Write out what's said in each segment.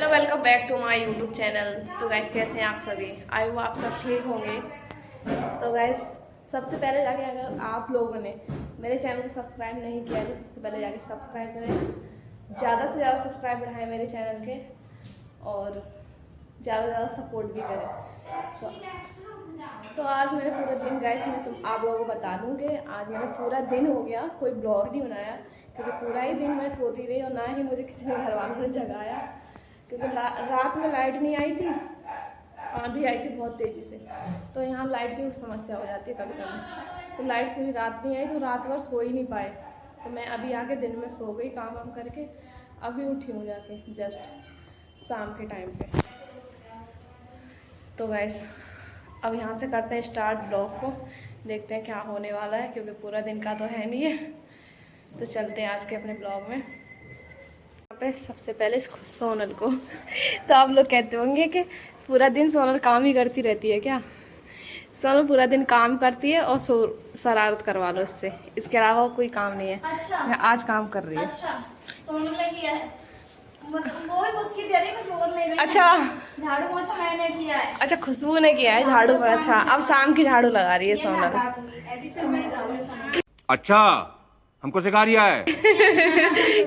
Hello welcome back to my YouTube channel. तो guys कैसे हैं आप सभी? आई होप आप सब ठीक होंगे। तो गाइस सबसे पहले जाके अगर आप लोगों ने मेरे चैनल को सब्सक्राइब नहीं किया तो सबसे पहले जाके सब्सक्राइब करें, ज़्यादा से ज़्यादा सब्सक्राइब बढ़ाएं मेरे चैनल के और ज़्यादा से ज़्यादा सपोर्ट भी करें। तो आज मेरे पूरा दिन गाइस मैं आप लोगों को बता दूँ कि आज मेरा पूरा दिन हो गया, कोई ब्लॉग नहीं बनाया क्योंकि पूरा ही दिन मैं सोती रही और ना ही मुझे किसी ने घर वालों ने जगाया क्योंकि रात में लाइट नहीं आई थी, आंधी आई थी बहुत तेज़ी से। तो यहाँ लाइट की समस्या हो जाती है कभी कभी, तो लाइट पूरी रात नहीं आई तो रात भर सो ही नहीं पाए। तो मैं अभी आके दिन में सो गई काम वाम करके, अभी उठी हूँ जाके जस्ट शाम के टाइम पे। तो गाइस अब यहाँ से करते हैं स्टार्ट ब्लॉग को, देखते हैं क्या होने वाला है क्योंकि पूरा दिन का तो है नहीं है। तो चलते हैं आज के अपने ब्लॉग में। यहाँ पे सबसे पहले सोनल को तो आप लोग कहते होंगे कि पूरा दिन सोनल काम ही करती रहती है क्या? सोनल पूरा दिन काम करती है और शरारत करवा लो इससे, इसके अलावा कोई काम नहीं है। अच्छा। आज काम कर रही है। अच्छा सोनल ने किया है, वो भी मुझकी दे रही, कुछ बोल नहीं रही। अच्छा झाड़ू पोछा मैंने किया है। अच्छा खुशबू ने किया है झाड़ू। अच्छा अब शाम की झाड़ू लगा रही है सोनल। अच्छा हमको सिखा रिया है।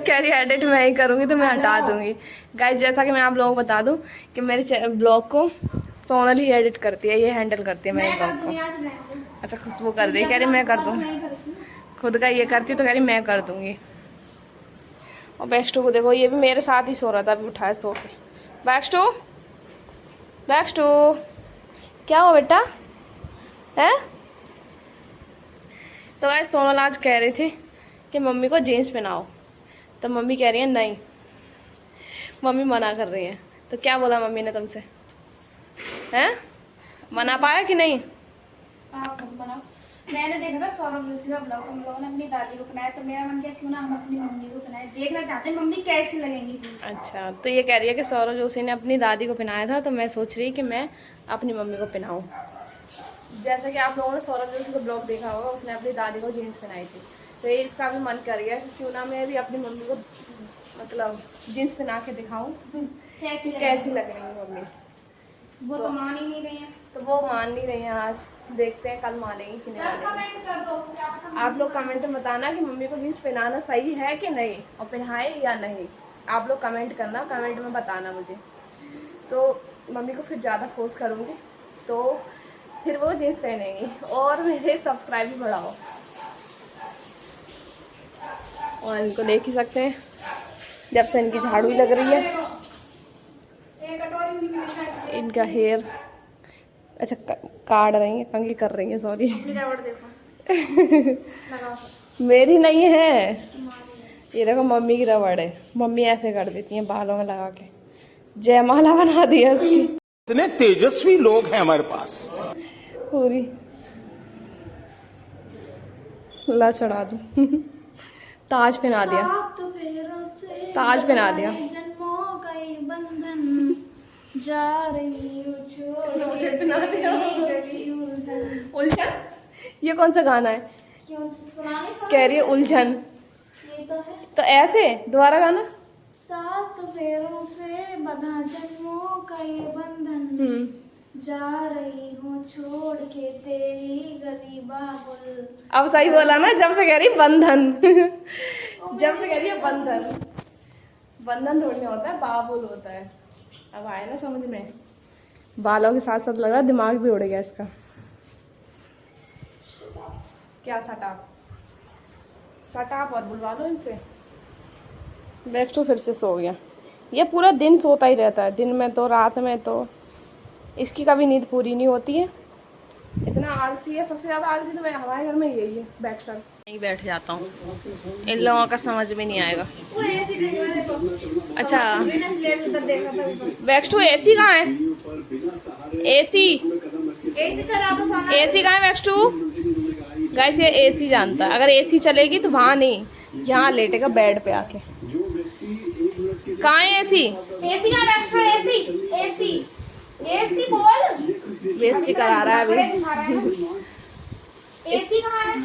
कह रही एडिट मैं ही करूँगी तो मैं हटा दूंगी। गाइस जैसा कि मैं आप लोगों को बता दूं कि मेरे ब्लॉग को सोनल ही एडिट करती है, ये हैंडल करती है मेरे ब्लॉग को। अच्छा खुशबू कर दी, कह रही मैं कर दूँ। खुद का ये करती तो कह रही मैं कर दूंगी। और बैक्सटू को देखो, ये भी मेरे साथ ही सो रहा था, अभी उठाया सो के। बैक्सटू बैक्सटू क्या हो बेटा है? तो गाइस सोनल आज कह रही थी कि मम्मी को जीन्स पहनाओ, तो मम्मी कह रही है नहीं, मम्मी मना कर रही है। तो क्या बोला मम्मी ने तुमसे? हैं मना पाया कि नहीं? मैंने देखा था सौरभ जोशी का ब्लॉग, हम लोगों ने अपनी दादी को पहनाया तो मेरा मन किया क्यों ना हम अपनी मम्मी को पहनाए, देखना चाहते हैं मम्मी कैसी लगेंगी जीन्स। अच्छा तो ये कह रही है कि सौरभ जोशी ने अपनी दादी को पहनाया था तो मैं सोच रही कि मैं अपनी मम्मी को पहनाऊँ। जैसा कि आप लोगों ने सौरभ जोशी का ब्लॉग देखा होगा, उसने अपनी दादी को जीन्स पहनाई थी, तो ये इसका भी मन कर गया कि क्यों ना मैं भी अपनी मम्मी को मतलब जीन्स पहना के दिखाऊं कैसी लग रही है मम्मी। वो तो मान ही नहीं रही है। तो वो मान नहीं रही हैं, आज देखते हैं कल मानेंगी कि नहीं मानेंगी। कमेंट कर दो क्या पता। आप लोग कमेंट में बताना कि मम्मी को जीन्स पहनाना सही है कि नहीं और पहनाए या नहीं। आप लोग कमेंट करना, कमेंट में बताना मुझे, तो मम्मी को फिर ज़्यादा फोर्स करूँगी तो फिर वो जीन्स पहनेंगी और मेरे सब्सक्राइब भी बढ़ाओ। और इनको देख ही सकते हैं जब से इनकी झाड़ू ही लग रही है, इनका हेयर अच्छा काट रही है, कंघी कर रही है, सॉरी। मेरी नहीं है ये, देखो मम्मी की रबड़ है, मम्मी ऐसे कर देती हैं बालों में लगा के, जयमाला बना दी है उसकी। इतने तेजस्वी लोग हैं हमारे पास। पूरी ला चढ़ा दूं। ताज पहना दिया, ताज पहना दिया। जन्मों का ये बंधन जा रही हूँ छोड़ पहना दिया। उलझन। उलझन ये कौन सा गाना है? क्यों सुना नहीं? कह रही है उलझन, ये तो है। तो ऐसे दोबारा गाना। सात फेरों से बंधा जन्मों का ये बंधन जा रही हूँ छोड़ के तेरी गली बाबुल। अब सही बोला ना, जब से कह रही बंधन। जब से कह रही है बंधन, बंधन थोड़ी ना होता है, बाबुल होता है। अब आए ना समझ में? बालों के साथ साथ लग रहा है दिमाग भी उड़ गया इसका। क्या सटाप सटाप और बुलवा दो इनसे। बैक तो फिर से सो गया, ये पूरा दिन सोता ही रहता है, दिन में तो रात में तो, इसकी कभी नींद पूरी नहीं होती है। इतना आलसी है, सबसे ज़्यादा आलसी तो मैं हमारे घर में यही है, बैक्स्टर। नहीं बैठ जाता हूँ, इन लोगों का समझ में नहीं आएगा। अच्छा बैक्स्टू एसी कहाँ है? एसी चला दो सोना। एसी कहाँ है बैक्स्टू? गाइस ये एसी जानता है, अगर एसी चलेगी तो वहाँ नहीं, यहाँ लेटेगा बेड पे आके। कहाँ है एसी? एसी का एक्स्ट्रा एसी एसी एसी बोल, बेइज्जती करा रहा है अभी। एसी कहाँ है?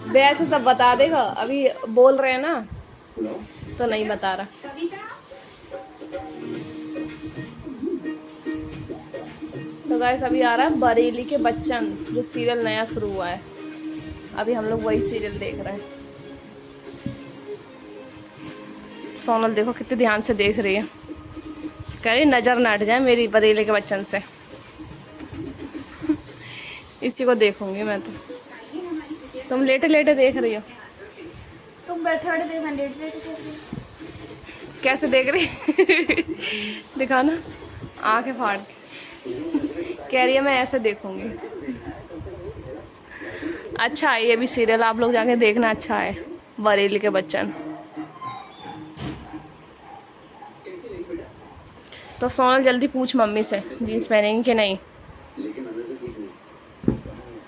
वैसे सब बता देगा, अभी बोल रहे हैं ना तो नहीं बता रहा। तो गाइस अभी आ रहा है बरेली के बच्चन, जो सीरियल नया शुरू हुआ है। अभी हम लोग वही सीरियल देख रहे हैं। सोनल देखो कितने ध्यान से देख रही है, कह रही नजर ना हट जाए मेरी बरेली के बच्चन से। इसी को देखूंगी मैं तो। तुम लेटे लेटे देख रही हो? तुम बैठे बैठे देख, मैं लेट लेट देख रही हूँ। कैसे देख रही? दिखाना आंखें फाड़ के। कह रही है मैं ऐसे देखूंगी। अच्छा है ये भी सीरियल, आप लोग जाके देखना, अच्छा है बरेली के बच्चन। तो सोनल जल्दी पूछ मम्मी से जीन्स पहनेंगी कि नहीं,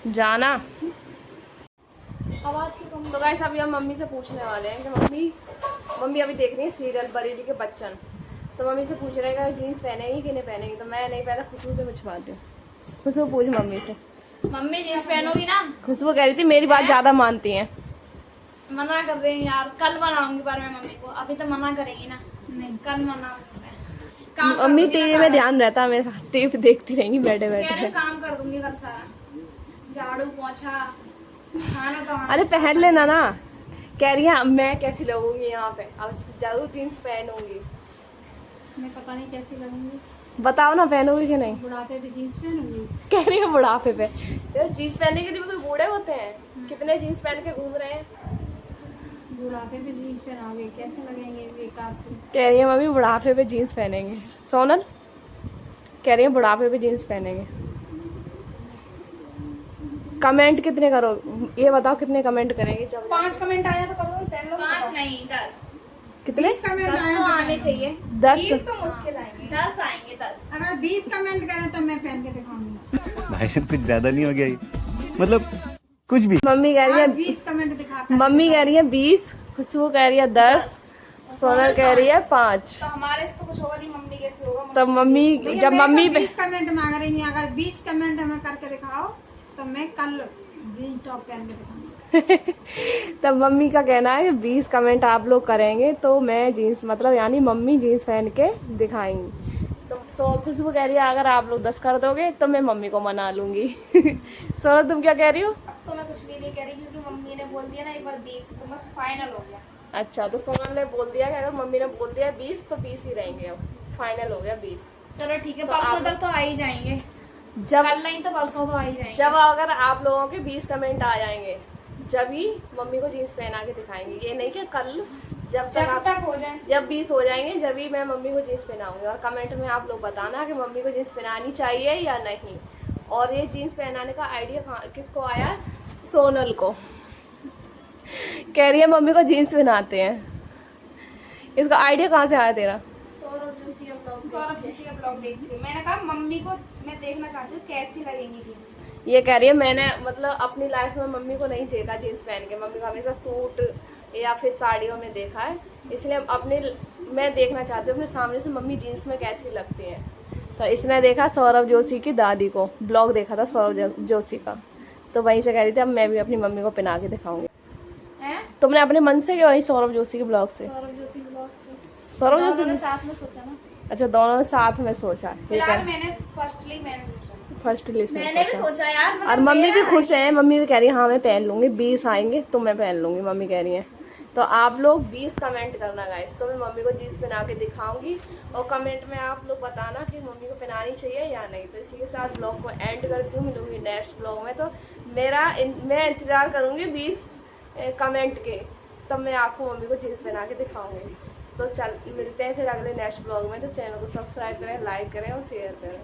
जाना। आवाज की कम। तो गाइस अभी हम मम्मी से पूछने वाले हैं कि मम्मी अभी देख रही है सीरियल बरेली के बच्चन। तो मम्मी से पूछ रहे हैं जीन्स पहनेगी कि नहीं पहनेगी। तो मैं नहीं पहना, खुशबू से पूछवाती हूँ। खुशबू पूछ मम्मी से। मम्मी जींस पहनोगी ना? खुशबू कह रही थी मेरी बात ज़्यादा मानती हैं। मना कर रही हैं यार, कल बनाऊंगी पर मैं मम्मी को, अभी तो मना करेंगी ना। नहीं कल मनाऊंगी मैं। काम कर मम्मी दूंगी टीवी ना में सारा। ध्यान रहता है मेरा, टीवी देखती रहेंगी बैठे कह रही बैठे। हूँ काम कर दूंगी कल सारा, झाड़ू पोछा खाना तो अरे पहन लेना ना। कह रही है मैं कैसी लगूंगी यहाँ पे, अब जरूर जीन्स पहनूंगी। मैं पता नहीं कैसी लगूंगी। बताओ ना पहनोगी कि नहीं। बुढ़ापे भी जींस पहनूंगी। कह रही है बुढ़ापे पे। यार जीन्स पहनने के लिए भी कोई बूढ़े होते हैं, कितने जीन्स पहन के घूम रहे हैं। बुढ़ापे भी जींस पहनाओगे, कैसे लगेंगे बेकार से। कह रही है मम्मी बुढ़ापे पे जीन्स पहनेंगे। सोनल कह रही है बुढ़ापे पे जीन्स पहनेंगे। कमेंट कितने करो, ये बताओ कितने कमेंट करेंगे जब 5 कमेंट आया तो करोगे, पहन लो। 5 नहीं 10। कितने? 20 कमेंट आए तो आने चाहिए। 10 20 तो मुश्किल आएंगे। 10 आएंगे 10। अगर 20 कमेंट करें तो मैं पहन के दिखाऊंगी। भाई साहब कुछ ज्यादा नहीं हो गया ये? मतलब कुछ भी। मम्मी कह रही है 20 कमेंट दिखा। मम्मी कह रही है 20, खुशबू कह रही है 10, सोनल कह रही है 5। तो हमारे से तो कुछ होगा नहीं, मम्मी कैसे होगा। तब मम्मी जब मम्मी 20 कमेंट मांग रही है, अगर 20 कमेंट हमें करके दिखाओ तो मैं कल जीन टॉप पहन के दिखाऊंगी। तब मम्मी का कहना है 20 कमेंट आप लोग करेंगे तो मैं जीन्स, मतलब यानी मम्मी जीन्स पहन के दिखाएंगी। तो खुशबू कह रही है अगर आप लोग 10 कर दोगे तो मैं मम्मी को मना लूंगी। सोनल तुम क्या कह रही हो? तो मैं कुछ भी नहीं कह रही क्योंकि मम्मी ने बोल दिया ना एक बार 20 तो बस फाइनल हो गया। अच्छा तो सोनल ने बोल दिया कि अगर मम्मी ने बोल दिया 20 तो 20 ही रहेंगे, अब फाइनल हो गया 20। चलो ठीक है, तो परसों आप- तक तो आ ही जाएंगे। जब कल नहीं तो परसों तो आ ही जाएंगे। जब अगर आप लोगों के 20 कमेंट आ जाएंगे जब ही मम्मी को जीन्स पहना के दिखाएंगे। ये नहीं कि कल, जब तक हो जाए। जब 20 हो जाएंगे जब ही मैं मम्मी को जीन्स पहनाऊंगी। और कमेंट में आप लोग बताना कि मम्मी को जीन्स पहनानी चाहिए या नहीं। और ये जीन्स पहनाने का आइडिया किसको आया? सोनल को। कह रही है मम्मी को जीन्स पहनाते हैं। इसका आइडिया कहाँ से आया तेरा? सौरभ जोशी का ब्लॉग देखती हूँ। मैंने कहा मम्मी को मैं देखना चाहती हूँ कैसी लगेंगी जीन्स। ये कह रही है मैंने मतलब अपनी लाइफ में मम्मी को नहीं देखा जीन्स पहन के। मम्मी को हमेशा सूट या फिर साड़ियों में देखा है, इसलिए मैं देखना चाहती हूँ अपने सामने से मम्मी जीन्स में कैसी लगती हैं। तो इसने देखा सौरभ जोशी की दादी को, ब्लॉग देखा था सौरभ जोशी का, तो वहीं से कह रही थी अब मैं भी अपनी मम्मी को पहना के दिखाऊंगी। तुमने अपने मन से कि वही सौरभ जोशी के ब्लॉग से? सौरभ जोशी ब्लॉग से। सौरभ दोनों जोशी ने साथ में सोचा ना। अच्छा दोनों ने साथ में सोचा। फिलहाल मैंने फर्स्टली सोचा। फर्स्ट लिस्ट में मैंने भी सोचा यार, मतलब और मम्मी भी मेरा खुश है। मम्मी भी कह रही है हाँ मैं पहन लूँगी, 20 आएंगे तो मैं पहन लूँगी, मम्मी कह रही है। तो आप लोग 20 कमेंट करना गाइस, तो मैं मम्मी को जीन्स पहना के दिखाऊंगी। और कमेंट में आप लोग बताना कि मम्मी को पहनानी चाहिए या नहीं। तो इसी के साथ ब्लॉग को एंड करती हूँ, मिलूंगी नेक्स्ट ब्लॉग में। तो मैं इंतज़ार करूँगी 20 कमेंट के, तब मैं आपको मम्मी को जीन्स पहना के दिखाऊँगी। तो चल मिलते हैं फिर अगले नेक्स्ट ब्लॉग में। तो चैनल को सब्सक्राइब करें, लाइक करें और शेयर करें।